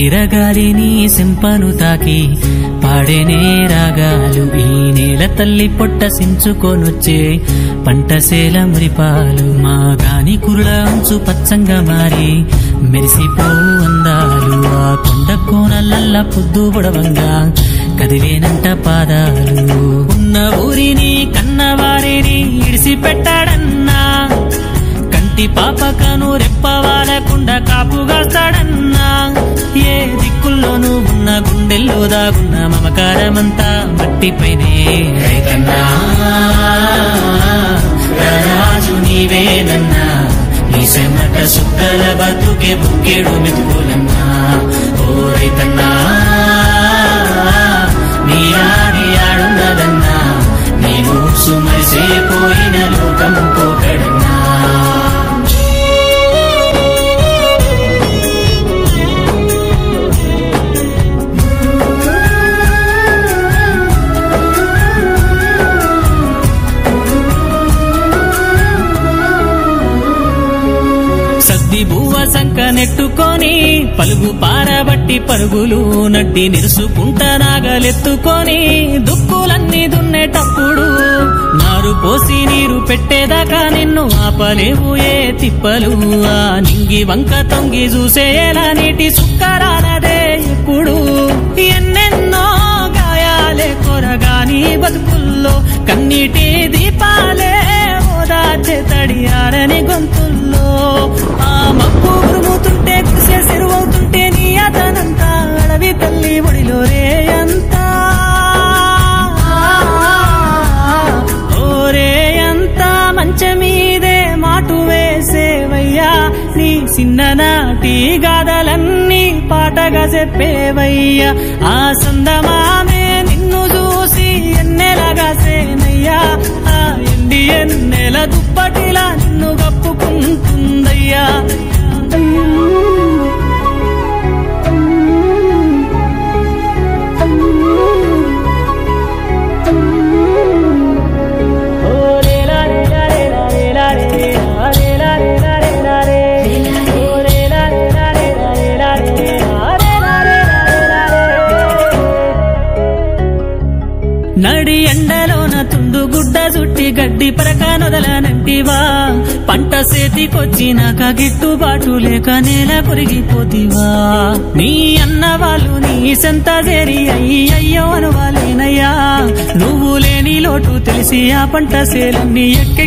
వైరగాలిని సింపను తాకి పాడేనే రాగాలు ఈ నేల తల్లి పొట్ట సించుకొనొచ్చే పంటసేల మురిపాలు మా గాని కురుల అంచు పచ్చంగా మారి మెరిసిపో అందాలు ఆ కొండ కోనలల్ల పొద్దు పొడవంగా కదివేనంట పాదాలు ఉన్న ఊరిని కన్నవారిని ఇడిసిపెట్టాడన్నా కంటి పాపకను రెప్పవాలకుండా కాపుగాస్తాడన్నా ఏ దిక్కుల్లోనూ ఉన్న గుండెల్లో దాగున్న మమకారమంతా మట్టిపైనే రైతన్నా రాజు నీవేనన్నా నీ చెమట సుక్కల బతుకే బుక్కేడు మెతుకులన్నా ఓ రైతన్నా నీ ఆడి ఆడున్నదన్నా నీ మూసు మరిసిపోయిన లోకం పోకడన్నా బువ్వ సంక నెట్టుకొని పలుగు పారబట్టి పరుగులు నడ్డి నిరుసుకుంటా నాగలెత్తుకొని దుక్కులన్నీ దున్నేటప్పుడు నారు పోసి నీరు పెట్టేదాకా నిన్ను ఆపలేవు ఏ తిప్పలు ఆ నింగి వంక తొంగి చూసేలా నీటి సుక్కరానదే ఇప్పుడు ఎన్నెన్నో గాయాలే కొరగాని బతుకుల్లో కన్నీటి దీపాలే ఓదార్చే తడియారని గొంతుల్లో ఆ మబ్బు ఉరుముతుంటే కుసే సెరువవుతుంటే నీ అతనంతా అడవి తల్లి ఒడిలో రేయంతా ఓరేయంతా మంచమీదే మాటు వేసేవయ్యా నీ చిన్ననాటి గాథలన్నీ పాటగా చెప్పేవయ్యా ఆ సందమామే నిన్ను చూసి ఎన్నెలగా సేనయ్యా ఆ ఎండి ఎన్నెల దుప్పటిలా నిన్ను కప్పుకుంటుందయ్యా నడి ఎండలోన తుండు గుడ్డ చుట్టి గడ్డి పరక నొదలనంటివా పంట చేతికొచ్చినాక గిట్టుబాటు లేక నేల కొరిగిపోతివా నీ అన్న వాళ్ళు నీ సెంత చేరి అయ్యో అనువాలేనయ్యా నువ్వు లేని లోటు తెలిసి ఆ పంట సేలన్నీ ఎక్కి